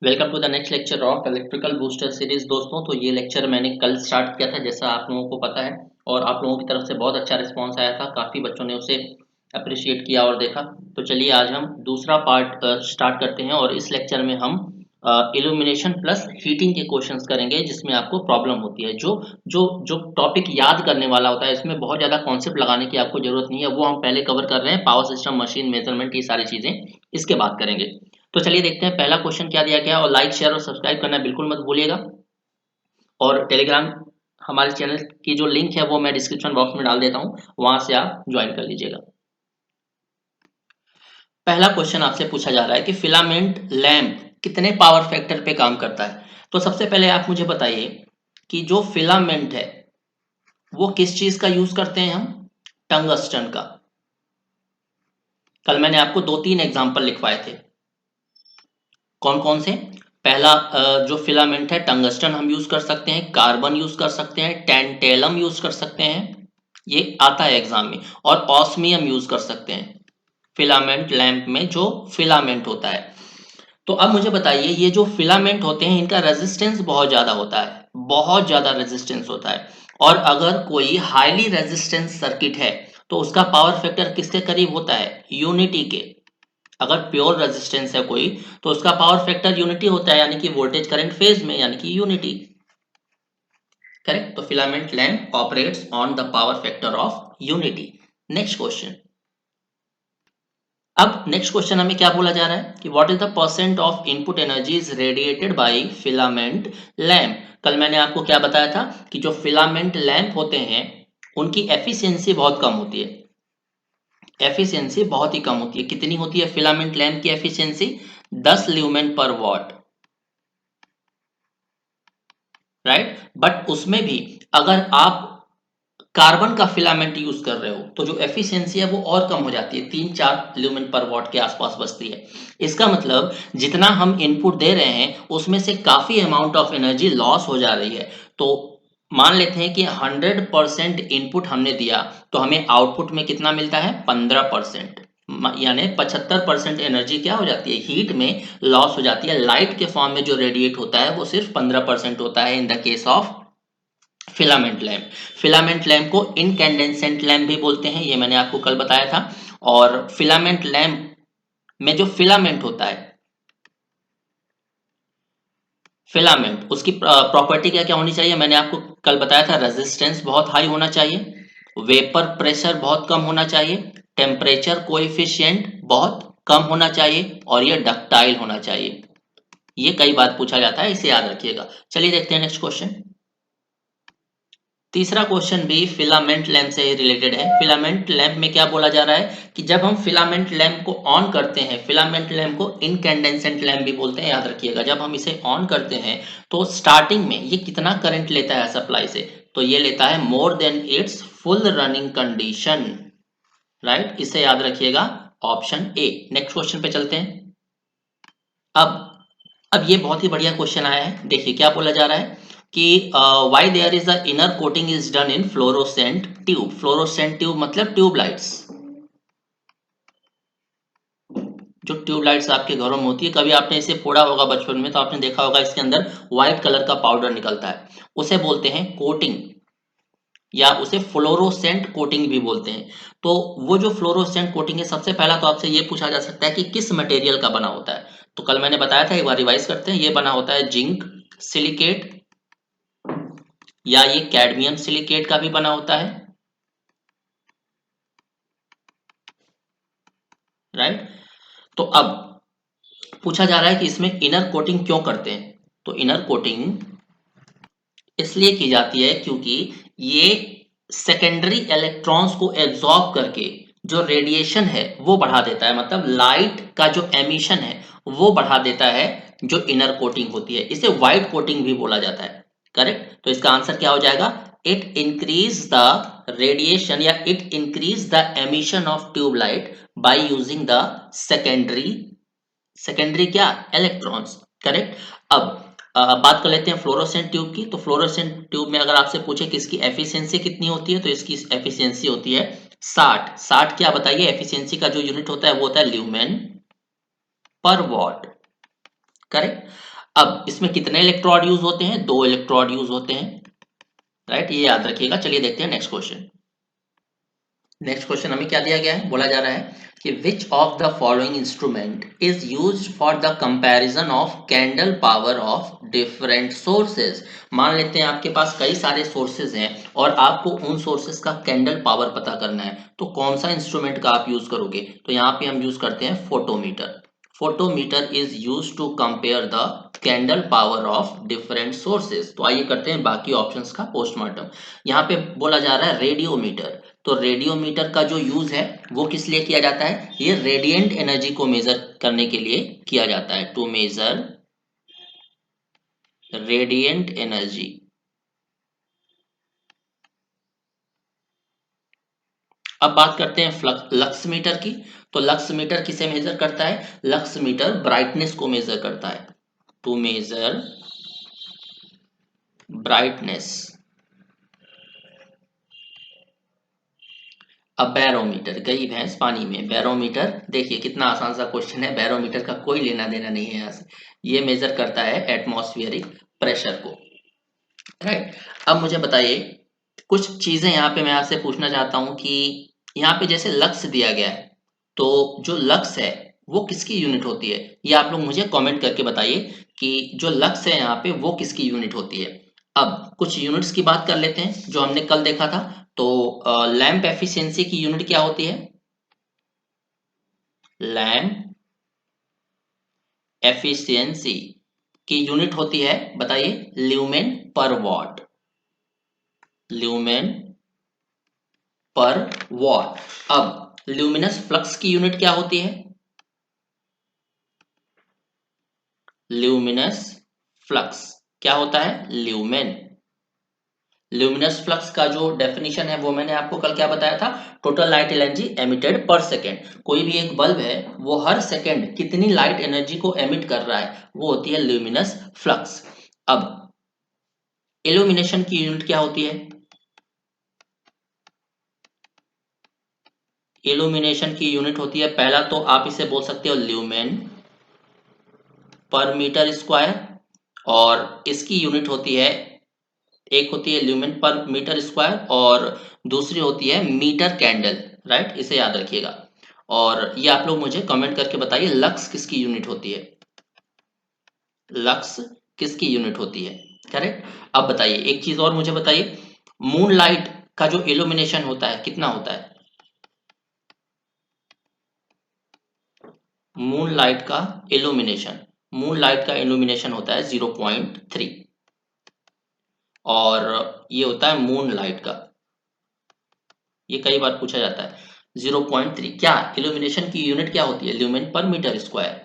Welcome to the next lecture of electrical booster series. दोस्तों, तो ये लेक्चर मैंने कल स्टार्ट किया था, जैसा आप लोगों को पता है, और आप लोगों की तरफ से बहुत अच्छा रिस्पांस आया था। काफ़ी बच्चों ने उसे अप्रिशिएट किया और देखा। तो चलिए आज हम दूसरा पार्ट स्टार्ट करते हैं, और इस लेक्चर में हम इल्यूमिनेशन प्लस हीटिंग के क्वेश्चंस करेंगे, जिसमें आपको प्रॉब्लम होती है। जो जो जो टॉपिक याद करने वाला होता है, इसमें बहुत ज़्यादा कॉन्सेप्ट लगाने की आपको जरूरत नहीं है, वो हम पहले कवर कर रहे हैं। पावर सिस्टम, मशीन, मेजरमेंट, ये सारी चीज़ें इसके बाद करेंगे। तो चलिए देखते हैं पहला क्वेश्चन क्या दिया गया है, और लाइक शेयर और सब्सक्राइब करना बिल्कुल मत भूलिएगा। और टेलीग्राम हमारे चैनल की जो लिंक है वो मैं डिस्क्रिप्शन बॉक्स में डाल देता हूँ, वहां से आप ज्वाइन कर लीजिएगा। पहला क्वेश्चन आपसे पूछा जा रहा है कि फिलामेंट लैंप कितने पावर फैक्टर पे काम करता है। तो सबसे पहले आप मुझे बताइए कि जो फिलामेंट है वो किस चीज का यूज करते हैं हम? टंगस्टन का। कल मैंने आपको दो तीन एग्जाम्पल लिखवाए थे। कौन कौन से? पहला जो फिलामेंट है, टंगस्टन हम यूज कर सकते हैं, कार्बन यूज कर सकते हैं, टेंटेलम यूज कर सकते हैं, ये आता है एग्जाम में, और ऑस्मियम यूज कर सकते हैं फिलामेंट लैंप में जो फिलामेंट होता है। तो अब मुझे बताइए, ये जो फिलामेंट होते हैं इनका रेजिस्टेंस बहुत ज्यादा होता है, बहुत ज्यादा रेजिस्टेंस होता है। और अगर कोई हाईली रेजिस्टेंस सर्किट है तो उसका पावर फैक्टर किसके करीब होता है? यूनिटी के। अगर प्योर रेजिस्टेंस है कोई, तो उसका पावर फैक्टर यूनिटी होता है, यानी कि वोल्टेज करंट फेज में, यानी कि यूनिटी। करेक्ट। तो filament lamp operates on the power factor of unity. Next question. अब नेक्स्ट क्वेश्चन हमें क्या बोला जा रहा है कि what is the percent of input energy is radiated by filament lamp. कल मैंने आपको क्या बताया था कि जो फिलामेंट लैंप होते हैं उनकी एफिशिएंसी बहुत कम होती है। एफिशिएंसी बहुत ही कम होती है। कितनी होती है फिलामेंट लैंप की एफिशिएंसी? 10 ल्यूमेन पर वॉट। राइट। बट उसमें भी अगर आप कार्बन का फिलामेंट यूज कर रहे हो तो जो एफिशिएंसी है वो और कम हो जाती है, 3-4 ल्यूमेन पर वॉट के आसपास बचती है। इसका मतलब जितना हम इनपुट दे रहे हैं उसमें से काफी अमाउंट ऑफ एनर्जी लॉस हो जा रही है। तो मान लेते हैं कि 100% इनपुट हमने दिया, तो हमें आउटपुट में कितना मिलता है? 15%। यानी 75% एनर्जी क्या हो जाती है? हीट में लॉस हो जाती है। लाइट के फॉर्म में जो रेडिएट होता है वो सिर्फ 15% होता है in the case of filament lamp. Filament lamp को इनकैंडेसेंट लैंप भी बोलते हैं, ये मैंने आपको कल बताया था। और फिलामेंट लैंप में जो फिलामेंट होता है, फिलामेंट उसकी प्रॉपर्टी क्या क्या होनी चाहिए? मैंने आपको कल बताया था, रेजिस्टेंस बहुत हाई होना चाहिए, वेपर प्रेशर बहुत कम होना चाहिए, टेम्परेचर कोएफिशिएंट बहुत कम होना चाहिए, और ये डक्टाइल होना चाहिए। ये कई बार पूछा जाता है, इसे याद रखिएगा। चलिए देखते हैं नेक्स्ट क्वेश्चन। तीसरा क्वेश्चन भी फिलामेंट लैंप से रिलेटेड है। फिलामेंट लैंप में क्या बोला जा रहा है कि जब हम फिलामेंट लैंप को ऑन करते हैं, फिलामेंट लैंप को इनकैंडेसेंट लैंप भी बोलते हैं, याद रखिएगा। जब हम इसे ऑन करते हैं तो स्टार्टिंग में ये कितना करंट लेता है सप्लाई से? तो ये लेता है more than it's full running condition. Right, इसे याद रखिएगा, ऑप्शन ए। नेक्स्ट क्वेश्चन पे चलते हैं। अब अब ये बहुत ही बढ़िया क्वेश्चन आया है। देखिए क्या बोला जा रहा है कि why there is a inner coating is done in fluorescent tube. Fluorescent tube मतलब ट्यूबलाइट्स। जो ट्यूबलाइट्स आपके घरों में होती है, कभी आपने इसे फोड़ा होगा बचपन में तो आपने देखा होगा इसके अंदर व्हाइट कलर का पाउडर निकलता है, उसे बोलते हैं कोटिंग, या उसे फ्लोरोसेंट कोटिंग भी बोलते हैं। तो वो जो फ्लोरोसेंट कोटिंग है, सबसे पहला तो आपसे ये पूछा जा सकता है कि किस मटेरियल का बना होता है। तो कल मैंने बताया था, एक बार रिवाइज करते हैं। ये बना होता है जिंक सिलिकेट, या ये कैडमियम सिलिकेट का भी बना होता है। राइट। तो अब पूछा जा रहा है कि इसमें इनर कोटिंग क्यों करते हैं। तो इनर कोटिंग इसलिए की जाती है क्योंकि ये सेकेंडरी इलेक्ट्रॉन्स को एब्जॉर्ब करके जो रेडिएशन है वो बढ़ा देता है, मतलब लाइट का जो एमिशन है वो बढ़ा देता है। जो इनर कोटिंग होती है इसे व्हाइट कोटिंग भी बोला जाता है। करेक्ट। तो इसका आंसर क्या हो जाएगा? इट इंक्रीज द रेडिएशन, या it increase the emission of tubelight by using the secondary, secondary क्या? इलेक्ट्रॉन्स। करेक्ट। अब बात कर लेते हैं फ्लोरोसेंट ट्यूब की। तो फ्लोरोसेंट ट्यूब में अगर आपसे पूछे कि इसकी एफिशिएंसी कितनी होती है, तो इसकी एफिशिएंसी होती है 60। 60 क्या बताइए? एफिशिएंसी का जो यूनिट होता है वो होता है ल्यूमेन पर वॉट। करेक्ट। अब इसमें कितने इलेक्ट्रोड यूज होते हैं? 2 इलेक्ट्रोड यूज होते हैं, राइट, ये याद रखिएगा। चलिए देखते हैं नेक्स्ट क्वेश्चन। नेक्स्ट क्वेश्चन हमें क्या दिया गया है? बोला जा रहा है कि विच of the following instrument is used for the comparison of candle power of different sources. मान लेते हैं आपके पास कई सारे सोर्सेज हैं और आपको उन सोर्सेज का कैंडल पावर पता करना है, तो कौन सा इंस्ट्रूमेंट का आप यूज करोगे? तो यहाँ पे हम यूज करते हैं photometer. Photometer is use to compare the candle power of different sources. तो आइए करते हैं बाकी ऑप्शंस का पोस्टमार्टम। यहाँ पे बोला जा रहा है रेडियोमीटर। तो रेडियोमीटर का जो यूज है वो किस लिए किया जाता है? ये रेडिएंट एनर्जी को मेजर करने के लिए किया जाता है, टू मेजर रेडिएंट एनर्जी। अब बात करते हैं लक्स मीटर की। तो लक्स मीटर किसे मेजर करता है? लक्स मीटर ब्राइटनेस को मेजर करता है, टू मेजर ब्राइटनेस। अब बैरोमीटर, गई भैंस पानी में। बैरोमीटर देखिए कितना आसान सा क्वेश्चन है, बैरोमीटर का कोई लेना देना नहीं है यहाँ से। ये मेजर करता है एटमॉस्फेरिक प्रेशर को, राइट। अब मुझे बताइए कुछ चीजें यहाँ पे मैं आपसे पूछना चाहता हूँ कि यहाँ पे जैसे लक्स दिया गया है, तो जो लक्स है वो किसकी यूनिट होती है? ये आप लोग मुझे कमेंट करके बताइए कि जो लक्स है यहाँ पे वो किसकी यूनिट होती है। अब कुछ यूनिट्स की बात कर लेते हैं जो हमने कल देखा था। तो लैंप एफिशिएंसी की यूनिट क्या होती है? लैंप एफिशिएंसी की यूनिट होती है, बताइए, ल्यूमेन पर वॉट। ल्यूमेन पर वॉट। अब ल्यूमिनस फ्लक्स की यूनिट क्या होती है? ल्यूमिनस फ्लक्स क्या होता है? ल्यूमेन। ल्यूमिनस फ्लक्स का जो डेफिनेशन है वो मैंने आपको कल क्या बताया था? टोटल लाइट एनर्जी एमिटेड पर सेकेंड। कोई भी एक बल्ब है वो हर सेकेंड कितनी लाइट एनर्जी को एमिट कर रहा है, वो होती है ल्यूमिनस फ्लक्स। अब इल्यूमिनेशन की यूनिट क्या होती है? इल्यूमिनेशन की यूनिट होती है, पहला तो आप इसे बोल सकते हो ल्यूमेन पर मीटर स्क्वायर, और इसकी यूनिट होती है, एक होती है ल्यूमेन पर मीटर स्क्वायर और दूसरी होती है मीटर कैंडल, राइट, इसे याद रखिएगा। और ये आप लोग मुझे कमेंट करके बताइए लक्स किसकी यूनिट होती है? लक्स किसकी यूनिट होती है? करेक्ट। अब बताइए एक चीज और मुझे बताइए, मून लाइट का जो इल्यूमिनेशन होता है कितना होता है? मून लाइट का इल्यूमिनेशन, मून लाइट का इल्यूमिनेशन होता है 0.3, और ये होता है मून लाइट का, ये कई बार पूछा जाता है 0.3। क्या इल्यूमिनेशन की यूनिट क्या होती है? Lumen per metre square.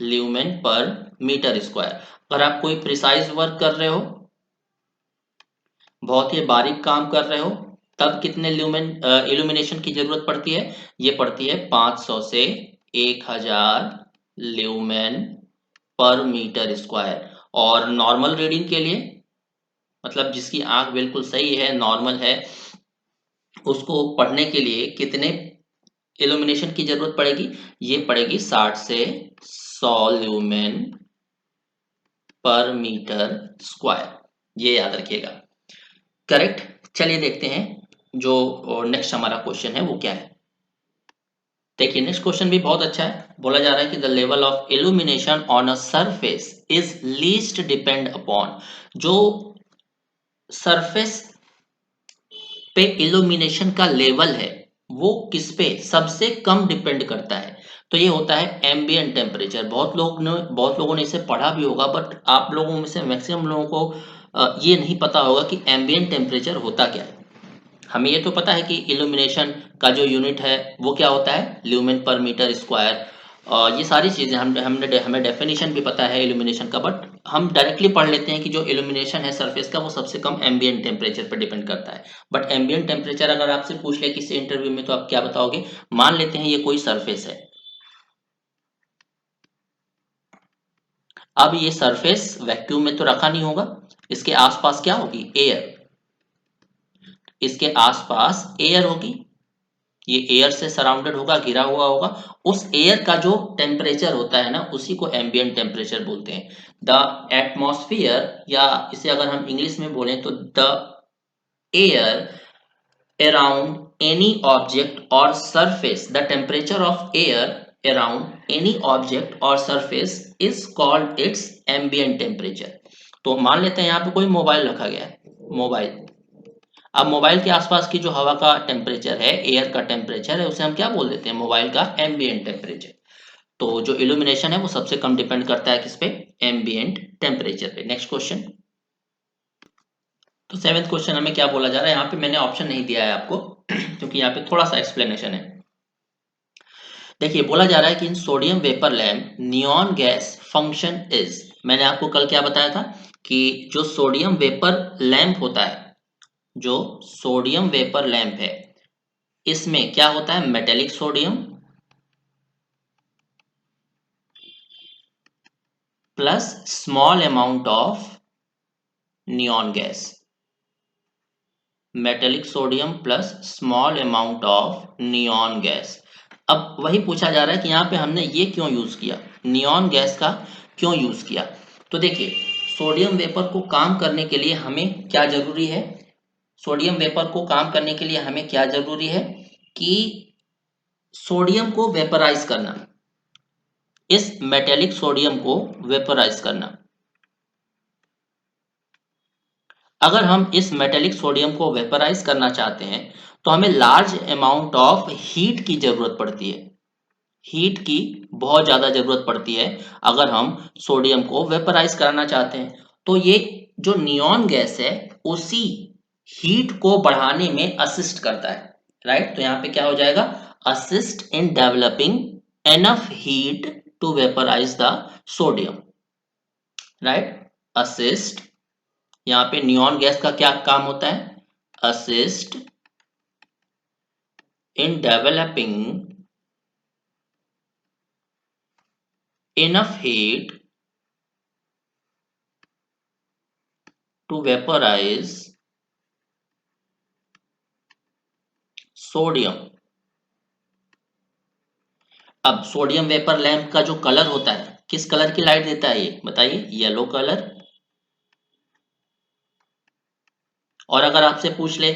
Lumen per metre square. अगर आप कोई प्रिसाइज वर्क कर रहे हो, बहुत ही बारीक काम कर रहे हो, तब कितने ल्यूमेन इल्यूमिनेशन की जरूरत पड़ती है? ये पड़ती है 500 से 1000 ल्यूमेन पर मीटर स्क्वायर। और नॉर्मल रीडिंग के लिए, मतलब जिसकी आंख बिल्कुल सही है, नॉर्मल है, उसको पढ़ने के लिए कितने इल्यूमिनेशन की जरूरत पड़ेगी? ये पड़ेगी 60 से 100 ल्यूमेन पर मीटर स्क्वायर, ये याद रखिएगा। करेक्ट। चलिए देखते हैं जो नेक्स्ट हमारा क्वेश्चन है वो क्या है। देखिए नेक्स्ट क्वेश्चन भी बहुत अच्छा है। बोला जा रहा है कि the level of illumination on a surface is least depend upon. जो सरफेस पे इल्यूमिनेशन का लेवल है वो किस पे सबसे कम डिपेंड करता है? तो ये होता है एम्बिएंट टेम्परेचर। बहुत लोगों ने इसे पढ़ा भी होगा, बट आप लोगों में से मैक्सिमम लोगों को ये नहीं पता होगा कि एम्बिएंट टेम्परेचर होता क्या है। हमें ये तो पता है कि इल्यूमिनेशन का जो यूनिट है वो क्या होता है? Lumen per metre square. ये सारी चीज़ें हमें डेफिनेशन भी पता है इल्यूमिनेशन का, बट हम डायरेक्टली पढ़ लेते हैं कि जो इल्यूमिनेशन है सरफेस का वो सबसे कम एम्बिएंट टेम्परेचर पर डिपेंड करता है। बट एम्बिएंट टेम्परेचर अगर आपसे पूछ ले किसी इंटरव्यू में तो आप क्या बताओगे? मान लेते हैं ये कोई सरफेस है। अब ये सरफेस वैक्यूम में तो रखा नहीं होगा, इसके आसपास क्या होगी? एयर। इसके आसपास एयर होगी, ये एयर से सराउंडेड होगा, घिरा हुआ होगा। उस एयर का जो टेम्परेचर होता है ना, उसी को एम्बिएंट टेम्परेचर बोलते हैं। द एटमॉस्फेयर, या इसे अगर हम इंग्लिश में बोलें तो the air around any object or surface, the temperature of air around any object or surface is called its ambient temperature। तो मान लेते हैं यहाँ पे कोई मोबाइल रखा गया है, मोबाइल। अब मोबाइल के आसपास की जो हवा का टेम्परेचर है, एयर का टेम्परेचर है, उसे हम क्या बोल देते हैं, मोबाइल का एम्बिएंट टेम्परेचर। तो जो इल्यूमिनेशन है वो सबसे कम डिपेंड करता है किस पे, एम्बिएंट टेम्परेचर पे। Next question. तो सेवेंथ क्वेश्चन हमें क्या बोला जा रहा है, यहाँ पे मैंने ऑप्शन नहीं दिया है आपको क्योंकि यहाँ पे थोड़ा सा एक्सप्लेनेशन है। देखिए बोला जा रहा है कि इन sodium vapour lamp neon gas function is, मैंने आपको कल क्या बताया था कि जो सोडियम वेपर लैंप होता है, जो सोडियम वेपर लैंप है, इसमें क्या होता है, metallic sodium plus small amount of neon gas. Metallic sodium plus small amount of neon gas. अब वही पूछा जा रहा है कि यहाँ पे हमने ये क्यों यूज किया, नियॉन गैस का क्यों यूज किया। तो देखिए सोडियम वेपर को काम करने के लिए हमें क्या जरूरी है, सोडियम वेपर को काम करने के लिए हमें क्या जरूरी है कि सोडियम को वेपराइज करना, इस मेटेलिक सोडियम को वेपराइज करना। अगर हम इस मेटेलिक सोडियम को वेपराइज करना चाहते हैं तो हमें लार्ज अमाउंट ऑफ हीट की जरूरत पड़ती है, हीट की बहुत ज्यादा जरूरत पड़ती है अगर हम सोडियम को वेपराइज कराना चाहते हैं। तो ये जो नियॉन गैस है उसी हीट को बढ़ाने में असिस्ट करता है, राइट। तो यहाँ पे क्या हो जाएगा, assist in developing enough heat to vaporise the sodium, right. Assist, यहाँ पे नियॉन गैस का क्या काम होता है, assist in developing enough heat to vaporize sodium। अब सोडियम वेपर लैंप का जो कलर होता है, किस कलर की लाइट देता है ये बताइए, येलो कलर। और अगर आपसे पूछ ले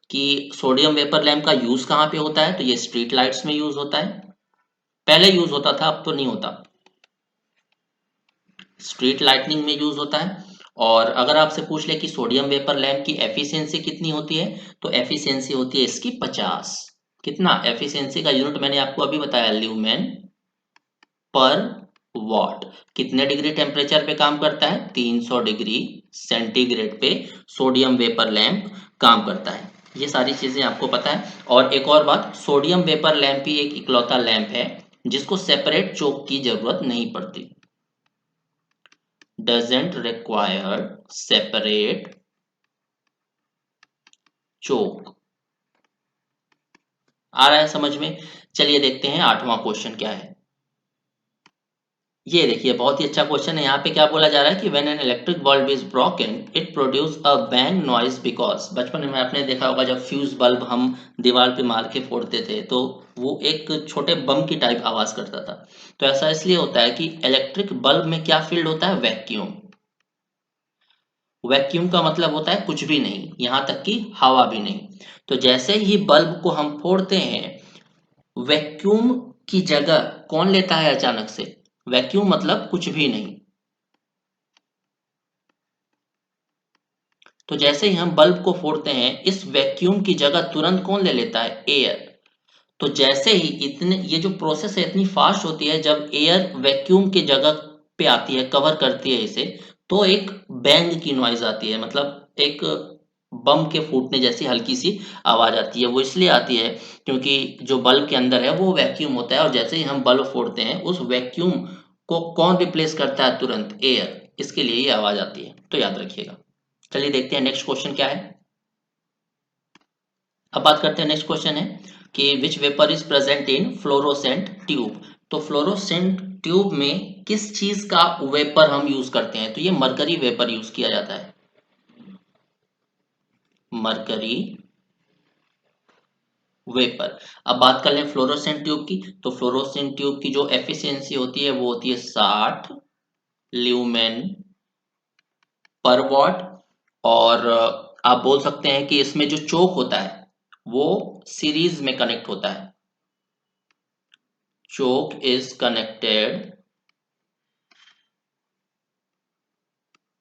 कि सोडियम वेपर लैंप का यूज कहाँ पे होता है, तो ये स्ट्रीट लाइट्स में यूज होता है, पहले यूज होता था अब तो नहीं होता, स्ट्रीट लाइटनिंग में यूज होता है। और अगर आपसे पूछ ले कि सोडियम वेपर लैंप की एफिशिएंसी कितनी होती है, तो एफिशिएंसी होती है इसकी 50। कितना एफिशिएंसी का यूनिट मैंने आपको अभी बताया, ल्यूमेन पर वॉट। कितने डिग्री टेम्परेचर पे काम करता है, 300 डिग्री सेंटीग्रेड पे सोडियम वेपर लैंप काम करता है। ये सारी चीजें आपको पता है। और एक और बात, सोडियम वेपर लैंप ही एक इकलौता लैंप है जिसको सेपरेट चोक की जरूरत नहीं पड़ती, डजेंट रिक्वायर सेपरेट चोक। आ रहा है समझ में। चलिए देखते हैं आठवां क्वेश्चन क्या है। ये देखिए बहुत ही अच्छा क्वेश्चन है। यहाँ पे क्या बोला जा रहा है कि when an electric bulb is broken it produce a bang noise because, बचपन में आपने देखा होगा जब फ्यूज बल्ब हम दीवार पे मार के फोड़ते थे तो वो एक छोटे बम की टाइप आवाज करता था। तो ऐसा इसलिए होता है कि इलेक्ट्रिक बल्ब में क्या फील्ड होता है, वैक्यूम। वैक्यूम का मतलब होता है कुछ भी नहीं, यहाँ तक कि हवा भी नहीं। तो जैसे ही बल्ब को हम फोड़ते हैं, वैक्यूम की जगह कौन लेता है अचानक से, वैक्यूम मतलब कुछ भी नहीं। तो जैसे ही हम बल्ब को फोड़ते हैं, इस वैक्यूम की जगह तुरंत कौन ले लेता है, एयर। तो जैसे ही इतने, ये जो प्रोसेस है इतनी फास्ट होती है, जब एयर वैक्यूम की जगह पे आती है, कवर करती है इसे, तो एक बैंग की नॉइज आती है, मतलब एक बम के फूटने जैसी हल्की सी आवाज आती है। वो इसलिए आती है क्योंकि जो बल्ब के अंदर है वो वैक्यूम होता है, और जैसे ही हम बल्ब फोड़ते हैं उस वैक्यूम को कौन रिप्लेस करता है तुरंत, एयर। इसके लिए ये आवाज आती है, तो याद रखिएगा। चलिए देखते हैं नेक्स्ट क्वेश्चन क्या है। अब बात करते हैं, नेक्स्ट क्वेश्चन है कि which vapour is present in fluorescent tube. तो फ्लोरोसेंट ट्यूब में किस चीज का वेपर हम यूज करते हैं, तो ये मरकरी वेपर यूज किया जाता है, मरकरी वेपर। अब बात कर लें फ्लोरोसेंट ट्यूब की, तो फ्लोरोसेंट ट्यूब की जो एफिशिएंसी होती है वो होती है 60 ल्यूमेन पर वॉट। और आप बोल सकते हैं कि इसमें जो चोक होता है वो सीरीज में कनेक्ट होता है। चोक इज कनेक्टेड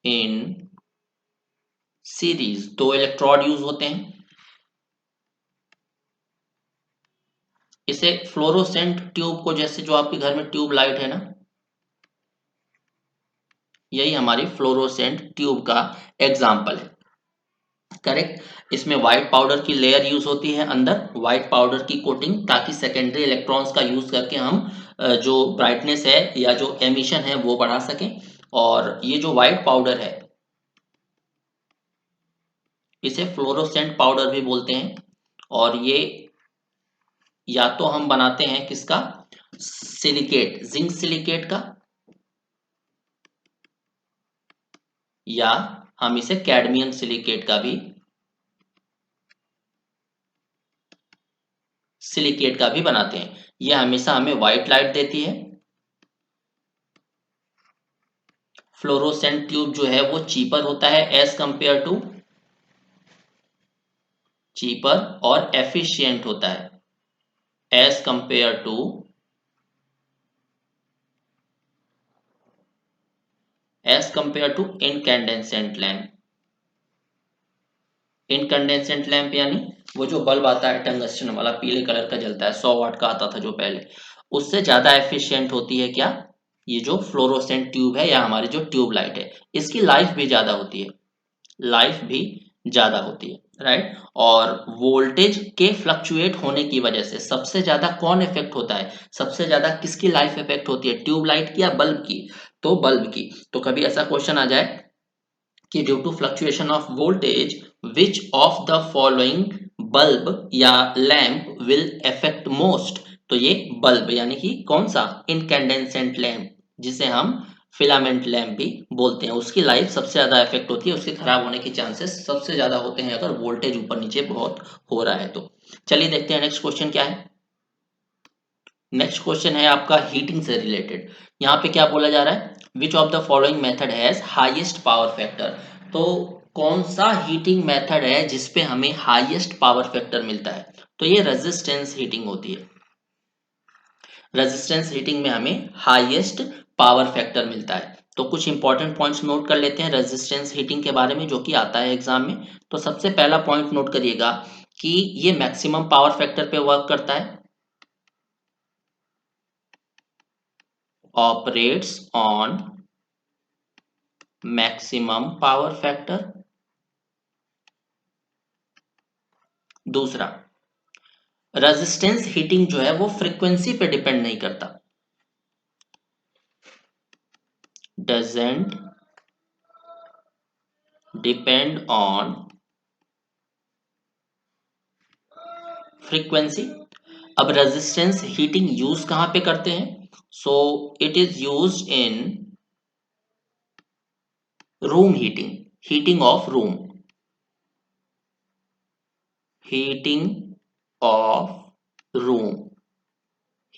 इन सीरीज, दो इलेक्ट्रोड यूज होते हैं। इसे फ्लोरोसेंट ट्यूब को, जैसे जो आपके घर में ट्यूब लाइट है ना, यही हमारी फ्लोरोसेंट ट्यूब का एग्जाम्पल है। करेक्ट। इसमें व्हाइट पाउडर की लेयर यूज होती है अंदर, व्हाइट पाउडर की कोटिंग, ताकि सेकेंडरी इलेक्ट्रॉन्स का यूज करके हम जो ब्राइटनेस है या जो एमिशन है वो बढ़ा सकें। और ये जो व्हाइट पाउडर है इसे फ्लोरोसेंट पाउडर भी बोलते हैं। और ये या तो हम बनाते हैं किसका, सिलिकेट, जिंक सिलिकेट का, या हम इसे कैडमियम सिलिकेट का भी बनाते हैं। ये हमेशा हमें व्हाइट लाइट देती है। फ्लोरोसेंट ट्यूब जो है वो चीपर होता है एज कंपेयर टू, चीपर और एफिशिएंट होता है as compare to incandescent lamp. Incandescent lamp यानी वो जो बल्ब आता है टंगस्टन वाला, पीले कलर का जलता है, 100 वाट का आता था जो पहले, उससे ज्यादा एफिशिएंट होती है क्या, ये जो फ्लोरोसेंट ट्यूब है या हमारी जो ट्यूब लाइट है। इसकी लाइफ भी ज्यादा होती है, लाइफ भी ज्यादा होती है, राइट। और वोल्टेज के फ्लक्चुएट होने की वजह से सबसे ज्यादा कौन इफेक्ट होता है, सबसे ज्यादा किसकी लाइफ इफेक्ट होती है, ट्यूब लाइट की या बल्ब की, तो बल्ब की। तो कभी ऐसा क्वेश्चन आ जाए कि due to fluctuation of voltage which of the following bulb या लैंप विल इफेक्ट मोस्ट, तो ये बल्ब यानी कि कौन सा, इनकैंडेसेंट लैंप, जिसे हम फिलामेंट लैंप भी बोलते हैं, उसकी लाइफ सबसे ज्यादा इफेक्ट होती है, उसके खराब होने के चांसेस सबसे ज्यादा होते हैं अगर वोल्टेज ऊपर नीचे बहुत हो रहा है तो। चलिए देखते हैं नेक्स्ट क्वेश्चन क्या है। नेक्स्ट क्वेश्चन है आपका हीटिंग से रिलेटेड। यहाँ पे क्या बोला जा रहा है, विच of the following method has highest power factor, तो कौन सा हीटिंग मेथड है जिसपे हमें हाईएस्ट पावर फैक्टर मिलता है, तो ये रेजिस्टेंस हीटिंग होती है। रेजिस्टेंस हीटिंग में हमें हाईएस्ट पावर फैक्टर मिलता है। तो कुछ इंपॉर्टेंट पॉइंट्स नोट कर लेते हैं रेजिस्टेंस हीटिंग के बारे में, जो कि आता है एग्जाम में। तो सबसे पहला पॉइंट नोट करिएगा कि ये मैक्सिमम पावर फैक्टर पे वर्क करता है, operates on maximum power factor। दूसरा, रेजिस्टेंस हीटिंग जो है वो फ्रीक्वेंसी पे डिपेंड नहीं करता, doesn't depend on फ्रीक्वेंसी। अब रेजिस्टेंस हीटिंग यूज कहां पे करते हैं, so it is used in room heating, heating of room, heating of room,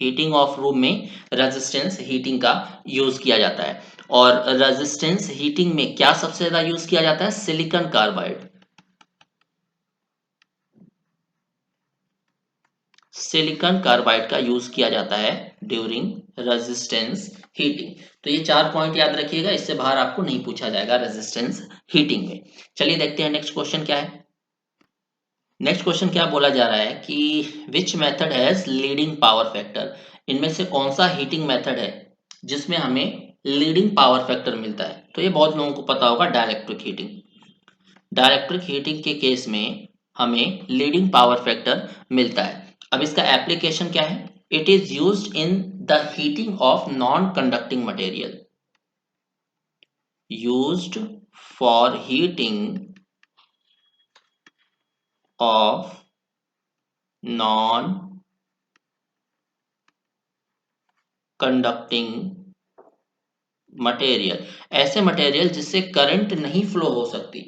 heating of room में रेजिस्टेंस हीटिंग का यूज किया जाता है। और रेजिस्टेंस हीटिंग में क्या सबसे ज्यादा यूज किया जाता है, सिलिकॉन कार्बाइड, सिलिकॉन कार्बाइड का यूज किया जाता है ड्यूरिंग रेजिस्टेंस हीटिंग। तो ये 4 पॉइंट याद रखिएगा, इससे बाहर आपको नहीं पूछा जाएगा रेजिस्टेंस हीटिंग में। चलिए देखते हैं नेक्स्ट क्वेश्चन क्या है। नेक्स्ट क्वेश्चन क्या बोला जा रहा है कि which method has leading power factor, इनमें से कौन सा हीटिंग मेथड है जिसमें हमें लीडिंग पावर फैक्टर मिलता है, तो ये बहुत लोगों को पता होगा, डाइलेक्ट्रिक हीटिंग। डाइलेक्ट्रिक हीटिंग के केस में हमें लीडिंग पावर फैक्टर मिलता है। अब इसका एप्लीकेशन क्या है, it is used in the heating of non conducting material, used for heating of non conducting material, ऐसे मटेरियल जिससे करंट नहीं फ्लो हो सकती,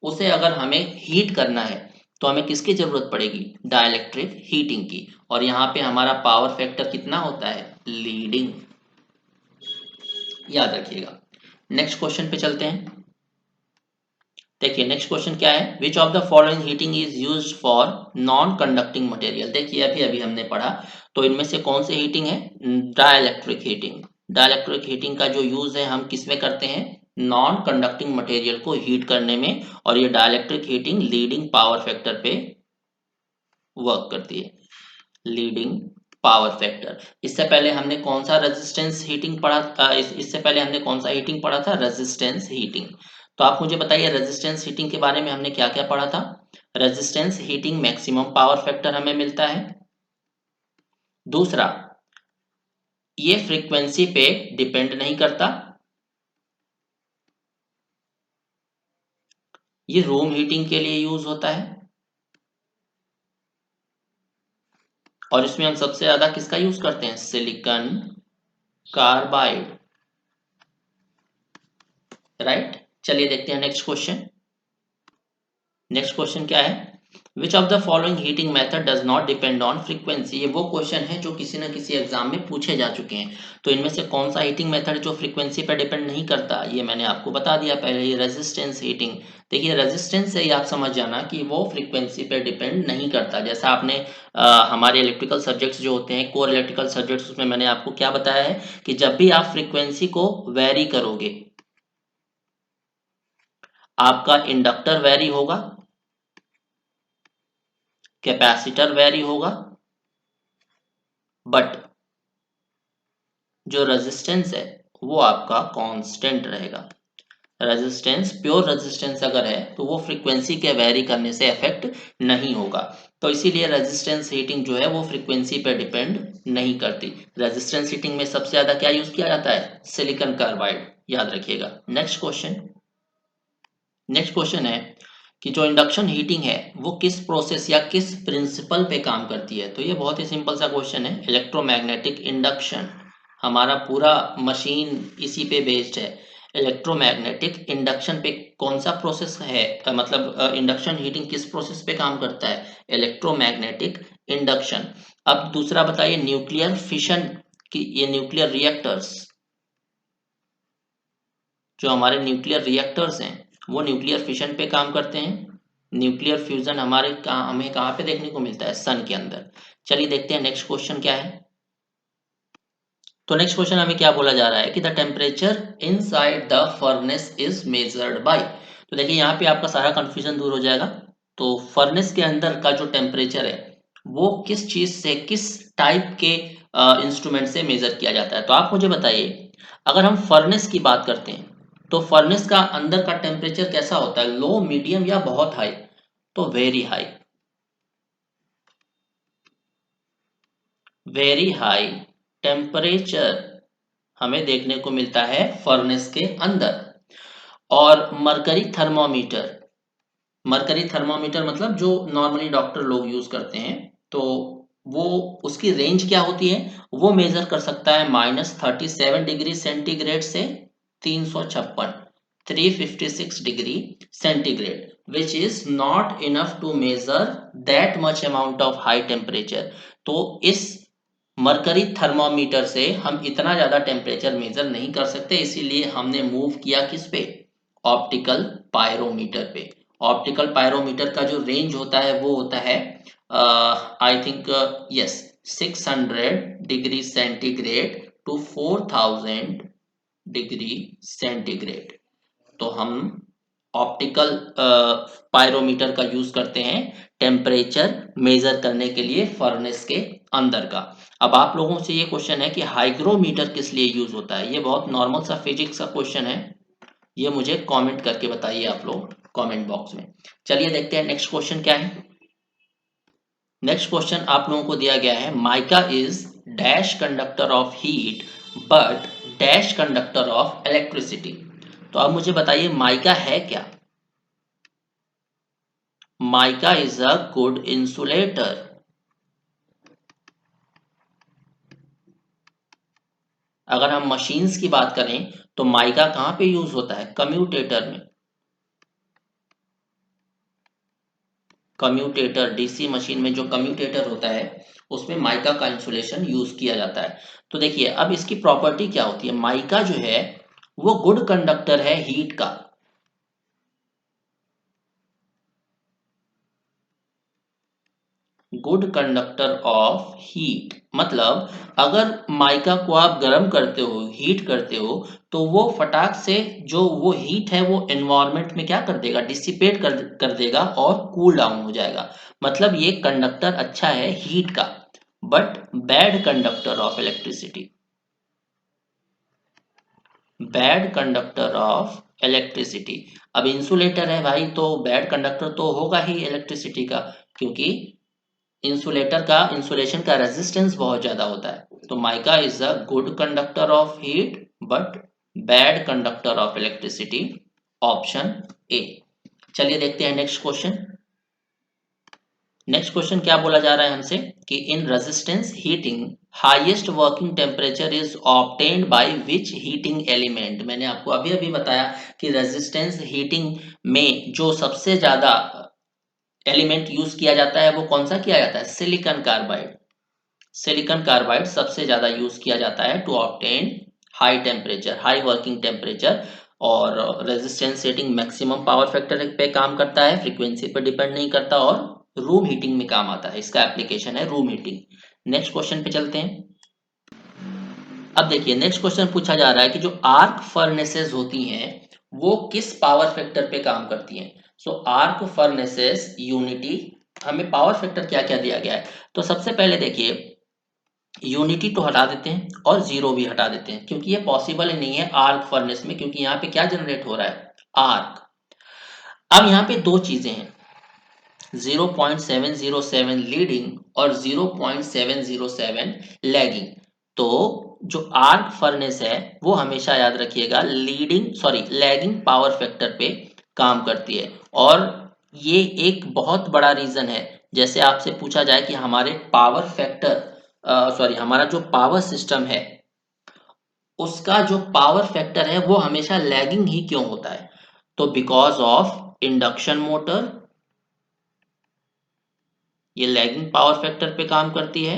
उसे अगर हमें हीट करना है तो हमें किसकी जरूरत पड़ेगी, डाइलेक्ट्रिक हीटिंग की। और यहाँ पे हमारा पावर फैक्टर कितना होता है, लीडिंग, याद रखिएगा। नेक्स्ट क्वेश्चन पे चलते हैं। देखिए नेक्स्ट क्वेश्चन क्या है, विच of the following heating is used for non conducting material. देखिए अभी अभी हमने पढ़ा, तो इनमें से कौन सी हीटिंग है, डाइलेक्ट्रिक हीटिंग। डाइलेक्ट्रिक हीटिंग का जो यूज है हम किस में करते हैं, नॉन कंडक्टिंग मटेरियल को हीट करने में, और ये dielectric heating leading power factor पे वर्क करती है, लीडिंग पावर फैक्टर। इससे पहले हमने कौन सा रेजिस्टेंस हीटिंग पढ़ा था, इससे पहले हमने कौन सा हीटिंग पढ़ा था, रेजिस्टेंस हीटिंग। तो आप मुझे बताइए रेजिस्टेंस हीटिंग के बारे में हमने क्या क्या पढ़ा था। Resistance heating maximum power factor हमें मिलता है। दूसरा, ये फ्रीक्वेंसी पे डिपेंड नहीं करता, ये रूम हीटिंग के लिए यूज होता है, और इसमें हम सबसे ज्यादा किसका यूज करते हैं, सिलिकॉन कार्बाइड, राइट। चलिए देखते हैं नेक्स्ट क्वेश्चन। नेक्स्ट क्वेश्चन क्या है, विच of the following heating method does not depend on frequency. ये वो क्वेश्चन है जो किसी न किसी एग्जाम में पूछे जा चुके हैं। तो इनमें से कौन सा हीटिंग मेथड जो फ्रीक्वेंसी पर डिपेंड नहीं करता, ये मैंने आपको बता दिया पहले, ये रेजिस्टेंस हीटिंग। देखिए रेजिस्टेंस से ही आप समझ जाना कि वो फ्रीक्वेंसी पे डिपेंड नहीं करता। जैसा आपने हमारे इलेक्ट्रिकल सब्जेक्ट्स जो होते हैं, कोर इलेक्ट्रिकल सब्जेक्ट्स, उसमें मैंने आपको क्या बताया है कि जब भी आप फ्रीक्वेंसी को वेरी करोगे, आपका इंडक्टर वेरी होगा, कैपेसिटर वेरी होगा, बट जो रेजिस्टेंस है वो आपका कांस्टेंट रहेगा। रेजिस्टेंस, प्योर रेजिस्टेंस अगर है तो वो फ्रीक्वेंसी के वेरी करने से इफेक्ट नहीं होगा। तो इसीलिए रेजिस्टेंस हीटिंग जो है वो फ्रीक्वेंसी पे डिपेंड नहीं करती। रेजिस्टेंस हीटिंग में सबसे ज्यादा क्या यूज किया जाता है, सिलिकॉन कार्बाइड, याद रखिएगा। Next question. नेक्स्ट क्वेश्चन है कि जो इंडक्शन हीटिंग है वो किस प्रोसेस या किस प्रिंसिपल पे काम करती है। तो ये बहुत ही सिंपल सा क्वेश्चन है, इलेक्ट्रोमैग्नेटिक इंडक्शन। हमारा पूरा मशीन इसी पे बेस्ड है। इलेक्ट्रोमैग्नेटिक इंडक्शन पे कौन सा प्रोसेस है, मतलब इंडक्शन हीटिंग किस प्रोसेस पे काम करता है, इलेक्ट्रोमैग्नेटिक इंडक्शन। अब दूसरा बताइए, न्यूक्लियर फिशन की, ये न्यूक्लियर रिएक्टर्स, जो हमारे न्यूक्लियर रिएक्टर्स हैं वो न्यूक्लियर फिशन पे काम करते हैं। न्यूक्लियर फ्यूजन हमें कहाँ पे देखने को मिलता है, सन के अंदर। चलिए देखते हैं नेक्स्ट क्वेश्चन क्या है। तो नेक्स्ट क्वेश्चन हमें क्या बोला जा रहा है कि the temperature inside the furnace is measured by. तो देखिए यहाँ पे आपका सारा कंफ्यूजन दूर हो जाएगा। तो फर्नेस के अंदर का जो टेम्परेचर है वो किस चीज से, किस टाइप के इंस्ट्रूमेंट से मेजर किया जाता है। तो आप मुझे बताइए, अगर हम फर्नेस की बात करते हैं तो फर्नेस का अंदर का टेम्परेचर कैसा होता है, लो, मीडियम या बहुत हाई। तो very high, very high temperature हमें देखने को मिलता है फर्नेस के अंदर। और मरकरी थर्मोमीटर, मरकरी थर्मोमीटर मतलब जो नॉर्मली डॉक्टर लोग यूज करते हैं, तो वो, उसकी रेंज क्या होती है, वो मेजर कर सकता है -37 डिग्री सेंटीग्रेड से 356, 356 degree centigrade, which is not enough to measure that much amount of high temperature. तो इस मरकरी थर्मोमीटर से हम इतना ज्यादा टेम्परेचर मेजर नहीं कर सकते, इसीलिए हमने मूव किया किस पे, ऑप्टिकल पायरोमीटर पे। ऑप्टिकल पायरोमीटर का जो रेंज होता है वो होता है I think, yes, 600 degree centigrade to 4000 degree centigrade. तो हम ऑप्टिकल पायरोमीटर का यूज करते हैं टेम्परेचर मेजर करने के लिए फर्नेस के अंदर का। अब आप लोगों से ये क्वेश्चन है कि हाइग्रोमीटर किस लिए यूज होता है। ये बहुत नॉर्मल सा फिजिक्स का क्वेश्चन है, ये मुझे कमेंट करके बताइए आप लोग कमेंट बॉक्स में। चलिए देखते हैं नेक्स्ट क्वेश्चन क्या है। नेक्स्ट क्वेश्चन आप लोगों को दिया गया है, mica is dash conductor of heat but dash conductor of electricity. तो आप मुझे बताइए माइका है क्या। Mica is a good insulator. अगर हम मशीन्स की बात करें तो माइका कहां पे यूज होता है, कम्यूटेटर में। कम्यूटेटर, डीसी मशीन में जो कम्यूटेटर होता है उसमें माइका का इंसुलेशन यूज किया जाता है। तो देखिए अब इसकी प्रॉपर्टी क्या होती है, माइका जो है वो गुड कंडक्टर है हीट का। गुड कंडक्टर ऑफ हीट मतलब अगर माइका को आप गर्म करते हो, हीट करते हो, तो वो फटाक से जो वो हीट है वो एनवायरनमेंट में क्या कर देगा, डिसिपेट कर देगा और कूल डाउन हो जाएगा। मतलब ये कंडक्टर अच्छा है हीट का, but bad conductor of electricity. Bad conductor of electricity. अब इंसुलेटर है भाई, तो बैड कंडक्टर तो होगा ही इलेक्ट्रिसिटी का, क्योंकि इंसुलेटर का, इंसुलेशन का रेजिस्टेंस बहुत ज्यादा होता है। तो mica is a good conductor of heat but bad conductor of electricity, option A. चलिए देखते हैं नेक्स्ट क्वेश्चन। नेक्स्ट क्वेश्चन क्या बोला जा रहा है हमसे कि in resistance heating highest working temperature is obtained by which heating element. मैंने आपको अभी अभी बताया कि रेजिस्टेंस हीटिंग में जो सबसे ज्यादा एलिमेंट यूज किया जाता है वो कौन सा किया जाता है, सिलिकॉन कार्बाइड। सिलिकॉन कार्बाइड सबसे ज्यादा यूज किया जाता है to obtain high temperature, high working temperature. और resistance heating maximum power factor पे काम करता है, फ्रीक्वेंसी पर डिपेंड नहीं करता, और रूम हीटिंग में काम आता है, इसका एप्लीकेशन है रूम हीटिंग। नेक्स्ट क्वेश्चन पे चलते हैं। अब देखिए नेक्स्ट क्वेश्चन पूछा जा रहा है कि जो आर्क फर्नेसेस होती हैं वो किस पावर फैक्टर पे काम करती हैं। सो आर्क फर्नेसेस यूनिटी, हमें पावर फैक्टर क्या क्या दिया गया है। तो सबसे पहले देखिए यूनिटी तो हटा देते हैं और जीरो भी हटा देते हैं, क्योंकि ये पॉसिबल ही नहीं है आर्क फर्नेस में, क्योंकि यहाँ पे क्या जनरेट हो रहा है, आर्क। अब यहाँ पे दो चीजें हैं, 0.707 लीडिंग और 0.707 लैगिंग। तो जो आर्क फर्नेस है वो हमेशा याद रखिएगा leading, sorry lagging power factor पे काम करती है। और ये एक बहुत बड़ा रीजन है, जैसे आपसे पूछा जाए कि हमारे पावर फैक्टर, सॉरी हमारा जो पावर सिस्टम है उसका जो पावर फैक्टर है वो हमेशा लैगिंग ही क्यों होता है। तो बिकॉज ऑफ इंडक्शन मोटर, ये लैगिंग पावर फैक्टर पे काम करती है।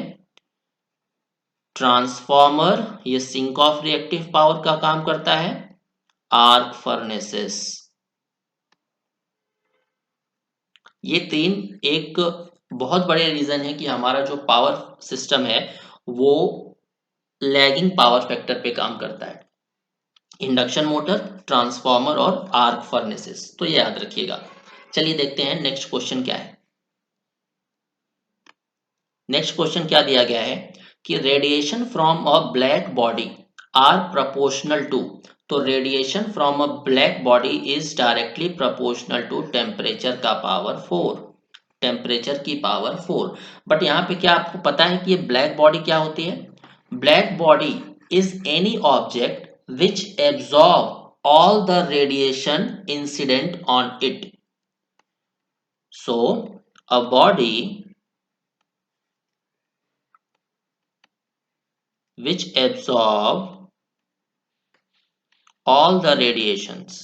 ट्रांसफॉर्मर, ये सिंक ऑफ रिएक्टिव पावर का काम करता है। आर्क फर्नेसेस, ये तीन एक बहुत बड़े रीजन है कि हमारा जो पावर सिस्टम है वो लैगिंग पावर फैक्टर पे काम करता है। इंडक्शन मोटर, ट्रांसफॉर्मर और आर्क फर्नेसेस, तो ये याद रखिएगा। चलिए देखते हैं नेक्स्ट क्वेश्चन क्या है। नेक्स्ट क्वेश्चन क्या दिया गया है कि radiation from a black body are proportional to. तो radiation from a black body is directly proportional to temperature का पावर 4, टेम्परेचर की पावर 4। बट यहाँ पे क्या आपको पता है कि ये ब्लैक बॉडी क्या होती है। Black body is any object which absorb all the radiation incident on it. So a body which absorb all the radiations,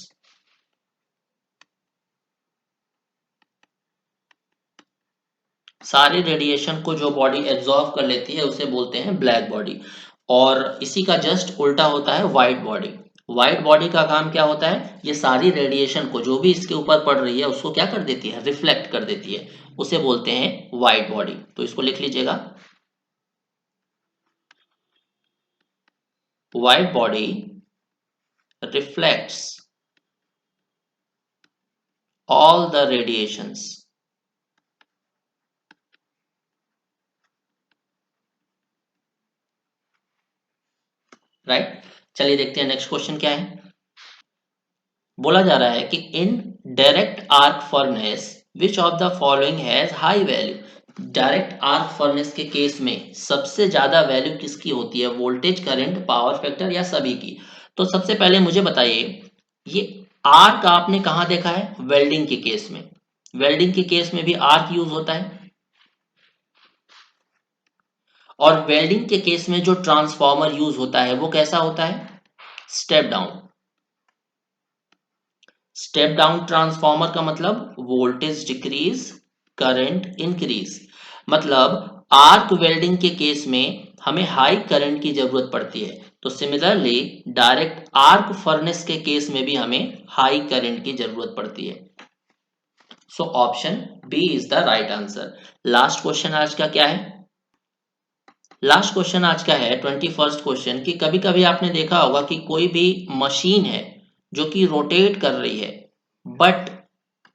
सारे रेडिएशन को जो बॉडी एब्जॉर्ब कर लेती है उसे बोलते हैं ब्लैक बॉडी। और इसी का जस्ट उल्टा होता है व्हाइट बॉडी। व्हाइट बॉडी का काम क्या होता है, ये सारी रेडिएशन को जो भी इसके ऊपर पड़ रही है उसको क्या कर देती है, रिफ्लेक्ट कर देती है, उसे बोलते हैं व्हाइट बॉडी। तो इसको लिख लीजिएगा, white body reflects all the radiations, right. चलिए देखते हैं नेक्स्ट क्वेश्चन क्या है। बोला जा रहा है कि in direct arc furnace which of the following has high value. Direct arc furnace के केस में सबसे ज्यादा वैल्यू किसकी होती है, वोल्टेज, करंट, पावर फैक्टर या सभी की। तो सबसे पहले मुझे बताइए ये आर्क आपने कहाँ देखा है, वेल्डिंग के केस में। वेल्डिंग के केस में भी आर्क यूज होता है। और वेल्डिंग के केस में जो ट्रांसफॉर्मर यूज होता है वो कैसा होता है, step down. Step down transformer का मतलब वोल्टेज डिक्रीज, करंट इंक्रीज, मतलब आर्क वेल्डिंग के केस में हमें हाई करंट की जरूरत पड़ती है, तो सिमिलरली डायरेक्ट आर्क फर्नेस के केस में भी हमें हाई करंट की जरूरत पड़ती है। So option B is the right answer. Last question आज का क्या है? लास्ट क्वेश्चन आज का है 21st क्वेश्चन कि कभी कभी आपने देखा होगा कि कोई भी मशीन है जो कि रोटेट कर रही है, बट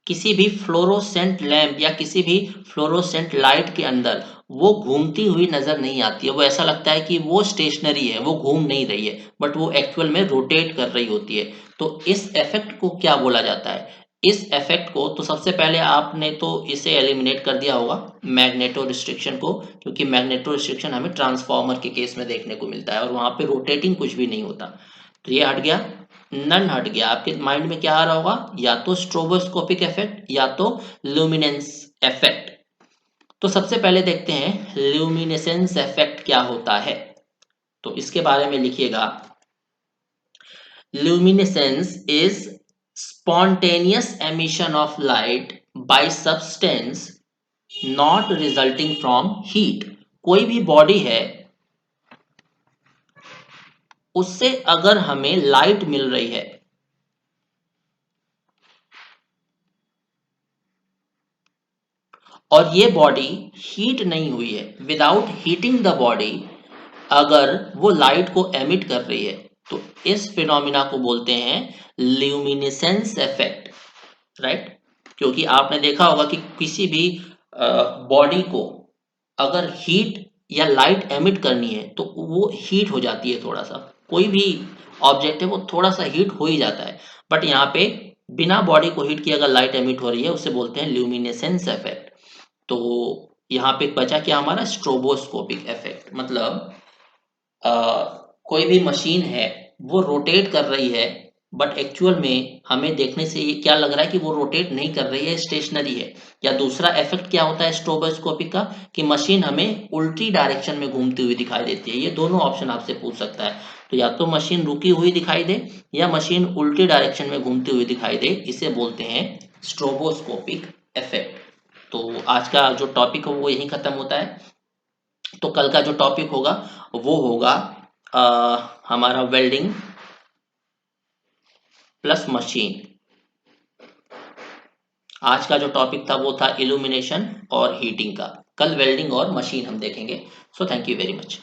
किसी भी फ्लोरोसेंट लैंप या किसी भी फ्लोरोसेंट लाइट के अंदर वो घूमती हुई नजर नहीं आती है। वो ऐसा लगता है कि वो स्टेशनरी है, वो घूम नहीं रही है, बट वो एक्चुअल में रोटेट कर रही होती है। तो इस इफेक्ट को क्या बोला जाता है? इस इफेक्ट को तो सबसे पहले आपने तो इसे एलिमिनेट कर दिया होगा, मैग्नेटो रिस्ट्रिक्शन को, क्योंकि मैग्नेटो रिस्ट्रिक्शन हमें ट्रांसफॉर्मर के केस में देखने को मिलता है और वहां पे रोटेटिंग कुछ भी नहीं होता। तो ये हट गया, नन हट गया। आपके माइंड में क्या आ रहा होगा? या तो स्ट्रोबोस्कोपिक इफेक्ट या तो ल्यूमिनेंस इफेक्ट। तो सबसे पहले देखते हैं ल्यूमिनेसेंस इफेक्ट क्या होता है। तो इसके बारे में लिखिएगा, luminescence is spontaneous emission of light by substance not resulting from heat। कोई भी बॉडी है, उससे अगर हमें लाइट मिल रही है और ये बॉडी हीट नहीं हुई है, विदाउट हीटिंग द बॉडी अगर वो लाइट को एमिट कर रही है, तो इस फिनोमिना को बोलते हैं ल्यूमिनेसेंस इफेक्ट, राइट। क्योंकि आपने देखा होगा कि किसी भी बॉडी को अगर हीट या लाइट एमिट करनी है तो वो हीट हो जाती है थोड़ा सा। कोई भी ऑब्जेक्ट है वो थोड़ा सा हीट हो ही जाता है, बट यहाँ पे बिना बॉडी को हीट किए अगर लाइट एमिट हो रही है उसे बोलते हैं ल्यूमिनेसेंस इफेक्ट। तो यहाँ पे बचा क्या हमारा? Stroboscopic effect. मतलब अ, कोई भी मशीन है वो रोटेट कर रही है, बट एक्चुअल में हमें देखने से ये क्या लग रहा है कि वो रोटेट नहीं कर रही है, स्टेशनरी है। या दूसरा इफेक्ट क्या होता है स्ट्रोबोस्कोपिक का, कि मशीन हमें उल्टी डायरेक्शन में घूमती हुई दिखाई देती है। ये दोनों ऑप्शन आपसे पूछ सकता है, तो या तो मशीन रुकी हुई दिखाई दे या मशीन उल्टी डायरेक्शन में घूमती हुई दिखाई दे, इसे बोलते हैं स्ट्रोबोस्कोपिक इफेक्ट। तो आज का जो टॉपिक है वो यहीं खत्म होता है। तो कल का जो टॉपिक होगा वो होगा हमारा वेल्डिंग प्लस मशीन। आज का जो टॉपिक था वो था इल्यूमिनेशन और हीटिंग का। कल वेल्डिंग और मशीन हम देखेंगे। So thank you very much.